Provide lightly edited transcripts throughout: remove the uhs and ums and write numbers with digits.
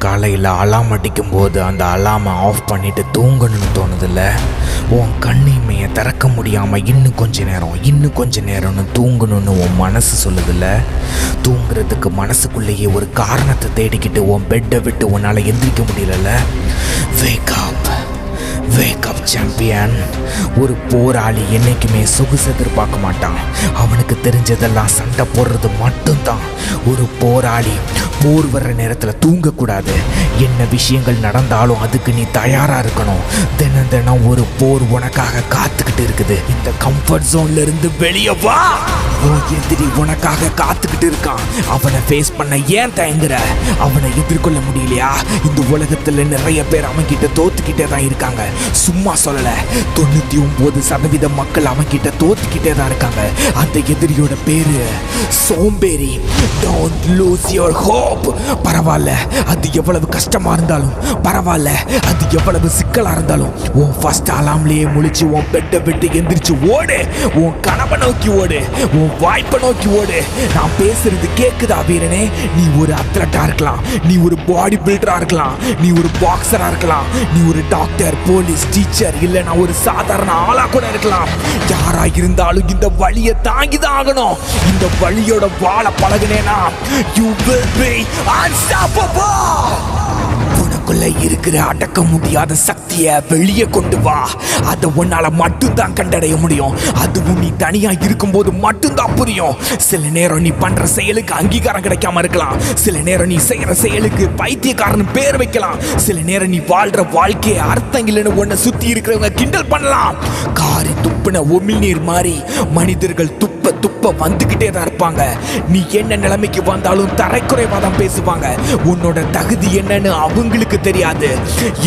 காலையில் அலாம் அடிக்கும் போது அந்த அலாமை ஆஃப் பண்ணிட்டு தூங்கணும்னு தோணுதில்ல? உன் கண்ணிமையை திறக்க முடியாமல் இன்னும் கொஞ்ச நேரம்னு தூங்கணும்னு உன் மனசு சொல்லுதில்ல? தூங்குறதுக்கு மனசுக்குள்ளேயே ஒரு காரணத்தை தேடிக்கிட்டு உன் பெட்டை விட்டு உன்னால் எந்திரிக்க முடியலல்ல? Wake up champion. ஒரு போராளி என்னைக்குமே சொகுசு எதிர்பார்க்க மாட்டான். அவனுக்கு தெரிஞ்சதெல்லாம் சண்டை போடுறது மட்டும்தான். ஒரு போராளி போர் வர்ற நேரத்தில் தூங்கக்கூடாது. என்ன விஷயங்கள் நடந்தாலும் அதுக்கு நீ தயாராக இருக்கணும். தினம் ஒரு போர் உனக்காக காத்துக்கிட்டு இருக்குது. இந்த கம்ஃபர்ட் ஜோன்ல இருந்து வெளியே வா. உன் எதிரி உனக்காக காத்துக்கிட்டு இருக்கான். அவனை ஃபேஸ் பண்ண ஏன் தயங்குற? அவனை எதிர்கொள்ள முடியலையா? இந்த உலகத்தில் நிறைய பேர் அவன்கிட்ட தோத்துக்கிட்டே தான் இருக்காங்க. சும்மா சொல்லல, 99% மக்கள் அவன்கிட்ட தோத்துக்கிட்டே தான் இருக்காங்க. அந்த எதிரியோட பேரு சோம்பேறி. Don't lose your hope. பரவாயில்ல, அது எவ்வளவு கஷ்டமா இருந்தாலும் பரவாயில்ல, அது எவ்வளவு சிக்கலா இருந்தாலும் உன் ஃபர்ஸ்ட் அலாம்லயே முழிச்சு உன் பெட்டை விட்டு எந்திரிச்சு ஓடு. உன் கனவை நோக்கி ஓடு, உன் வாய்ப்பை நோக்கி ஓடு. நான் பேசுறது கேக்குதா வீரனே? நீ ஒரு அத்லட்டா இருக்கலாம், நீ ஒரு பாடி பில்டரா இருக்கலாம், நீ ஒரு பாக்ஸரா இருக்கலாம், நீ ஒரு டாக்டர், போலீஸ், டீச்சர், இல்ல நான் ஒரு சாதாரண ஆளா கூட இருக்கலாம். யாரா இருந்தாலும் இந்த வழியை தாங்கிதான் ஆகணும். இந்த வழியோட வாழ பழகுனேனா you will be unstoppable. உனக்குள்ள இருக்கிற அடக்க முடியாத சக்தியை வெளியே கொண்டு வா. அதை உன்னால மட்டும்தான் கண்டடைய முடியும். அதுவும் நீ தனியா இருக்கும்போது மட்டும்தான் புரியும். சில நேரம் நீ பண்ற செயலுக்கு அங்கீகாரம் கிடைக்காம இருக்கலாம். சில நேரம் நீ செய்யற செயலுக்கு பைத்தியக்காரன் பேர் வைக்கலாம். சில நேரம் நீ வாழ்ற வாழ்க்கையை அர்த்தம் இல்லைன்னு உன்னை சுத்தி இருக்கிறவங்க கிண்டல் பண்ணலாம். காரி துப்புன உமிழ்நீர் மாதிரி மனிதர்கள் துப்ப வந்துகிட்டே தான் இருப்பாங்க. நீ என்ன நிலைமைக்கு வந்தாலும் தரைக்குறைவா தான் பேசுவாங்க. உன்னோட தகுதி என்னன்னு அவங்களுக்கு தெரியாது.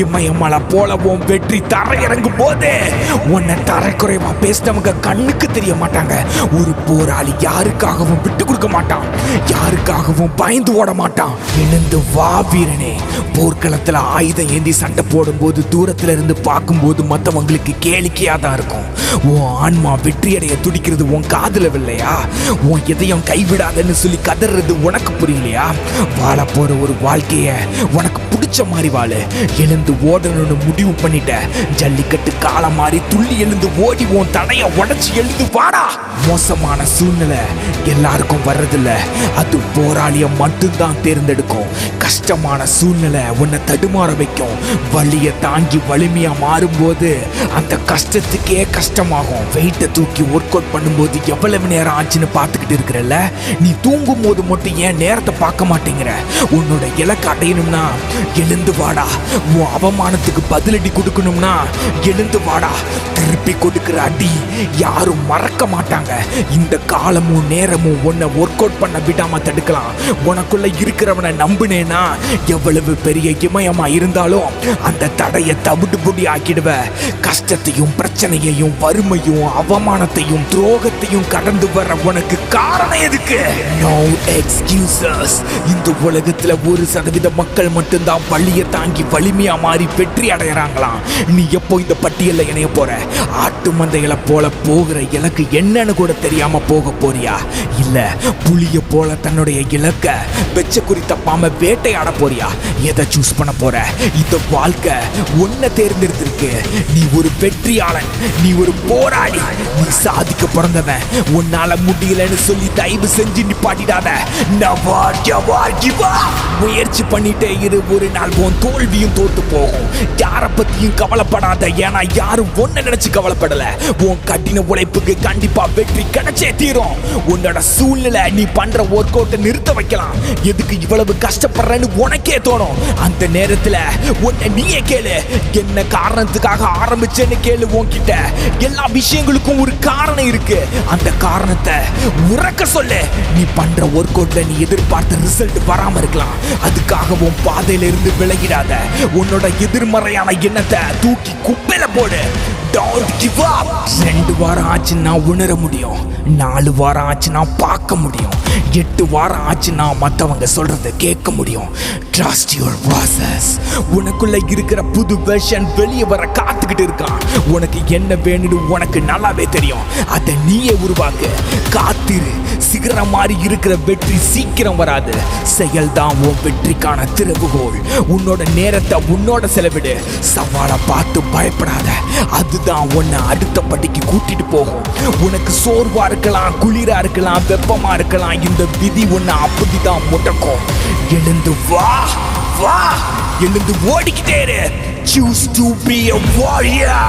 இமயமலை போலவும் வெற்றி தரையிறங்கும் போது உன்னை தரைக்குறைவா பேசினவங்க கண்ணுக்கு தெரிய மாட்டாங்க. ஒரு போராளி யாருக்காகவும் விட்டு கொடுக்க மாட்டான், யாருக்காகவும் பயந்து ஓட மாட்டான். எழுந்து வா வீரனே. போர்க்களத்துல ஆயுதம் ஏந்தி சண்டை போடும்போது தூரத்துல இருந்து பார்க்கும்போது மற்றவங்களுக்கு கேளிக்கையா தான் இருக்கும். உன் ஆன்மா வெற்றியடைய துடிக்கிறது உன் காதுல இல்லையா? உன் இதயம் கைவிடாதன்னு சொல்லி கதறது உனக்கு புரியலையா? வாழ போற ஒரு வாழ்க்கைய உனக்கு பிடிச்ச மாதிரி வாழு. எழுந்து ஓடணும்னு முடிவு பண்ணிட்ட. ஜல்லிக்கட்டு காலம் மாறி துள்ளி எழுந்து ஓடி உன் தடைய உடைச்சு எழுந்து வாடா. மோசமான சூழ்நிலை எல்லாருக்கும் வர்றதில்ல, அது போராளிய மட்டும்தான் தேர்ந்தெடுக்கும். கஷ்டமான சூழ்நிலை உன்னை தடுமாற வைக்கும். வலியை தாங்கி வலிமையா மாறும்போது அந்த கஷ்டத்துக்கே கஷ்டமாகும். வெயிட்டை தூக்கி ஒர்க் அவுட் பண்ணும்போது எவ்வளவு நேரம் ஆச்சுன்னு பார்த்துக்கிட்டு இருக்கிறல்ல? நீ தூங்கும் போது மட்டும் ஏன் நேரத்தை பார்க்க மாட்டேங்கிற? உன்னோட இலக்கை அடையணும்னா எழுந்து வாடா. உன் அவமானத்துக்கு பதிலடி கொடுக்கணும்னா எழுந்து வாடா. திருப்பி கொடுக்கிற அடி யாரும் மறக்க மாட்டாங்க. இந்த காலமும் நேரமும் உன்னை ஒர்க் அவுட் பண்ண விடாம தடுக்கலாம். உனக்குள்ள இருக்கிறவனை நம்புனேனா எவ்வளவு பெரிய இமயமா இருந்தாலும் அந்த தடையை தவிடுபுடி ஆக்கிடுவ. கஷ்டத்தையும் பிரச்சனையையும் வறுமையும் அவமானத்தையும் துரோகத்தையும் கடந்து வர உனக்கு காரணம் எதுக்கு? No excuses. இந்த உலகத்துல 1% மக்கள் மட்டும்தான் வலியை தாங்கி வலிமையா மாறி வெற்றி அடையறாங்களாம். நீ எப்போ இந்த பட்டியல்ல இணைய போற? ஆட்டு மந்தைகளை போல போகிற இலக்கு என்னன்னு கூட தெரியாம போக போறியா? இல்ல புலிய போல தன்னுடைய இலக்க வெச்ச குறி தப்பாம வேட்டையாட போறியா? எதை சூஸ் பண்ண போற? இந்த வாழ்க்கை உன்னை தேர்ந்தெடுத்திருக்கு. நீ ஒரு வெற்றியாளன், நீ ஒரு போராளி, நீ சாதிக்க பிறந்தவன். உன்னால முடியலன்னு சொல்லி தயவு செஞ்சு நிப்பாட்டிடாத. முயற்சி பண்ணிட்டே இரு. ஒரு நாள் உன் தோல்வியும் தோத்து போகும். யார பத்தியும் கவலைப்படாத. ஏன்னா யாரும் ஒன்ன நினைச்சு கவலைப்படல. உன் கடின உழைப்புக்கு கண்டிப்பா வெற்றி கிடைச்சே தீரும். உன்னோட சூழ்நிலை நீ பண்ற ஒர்க் அவுட்டை நிறுத்த வைக்கலாம். எதுக்கு இவ்வளவு கஷ்டப்படுறேன்னு உனக்கே தோணும். அந்த நேரத்துல உன்னை நீயே கேளு, என்ன காரணத்துக்காக ஆரம்பிச்சேன்னு கேளு. உன்கிட்ட எல்லா விஷயங்களுக்கும் ஒரு காரணம் இருக்கு. அந்த காரணத்தை உறக்க சொல்லு. நீ பண்ற ஒர்க் அவுட்ல நீ எதிர்பார்த்த ரிசல்ட் வராம இருக்கலாம். அதுக்காக உன் பாதையில இருந்து விலகிடாத. உன்னோட எதிர்மறையான எண்ணத்தை தூக்கி குப்பையில போடு. Don't give up. 2 வாரம் ஆச்சு நான் உணர முடியும், 4 வாரம் ஆச்சு நான் பார்க்க முடியும், 8 வாரம் ஆச்சு நான் மற்றவங்க சொல்றத கேட்க முடியும். Trust your process. உனக்குள்ள இருக்கிற புது வெர்ஷன் வெளியே வர காத்துக்கிட்டு இருக்கான். உனக்கு என்ன வேணும்னு உனக்கு நல்லாவே தெரியும். அதை நீயே உருவாக்கு. காத்திரு. சிகரம் மாதிரி இருக்கிற வெற்றி சீக்கிரம் வராது. செயல்தான் உன் வெற்றிக்கான திறவுகோல். உன்னோட நேரத்தை உன்னோட செலவிடு. சவாலை பார்த்து பயப்படாத. அதுதான் உன்னை அடுத்த படிக்கு கூட்டிட்டு போகும். உனக்கு சோர்வா இருக்கலாம், குளிரா இருக்கலாம், வெப்பமா இருக்கலாம். இந்த விதி உன்னை அப்படிதான் முடக்கும். எழுந்து வா, வா, எழுந்து ஓடிக்கிட்டே இரு. Choose to be a warrior.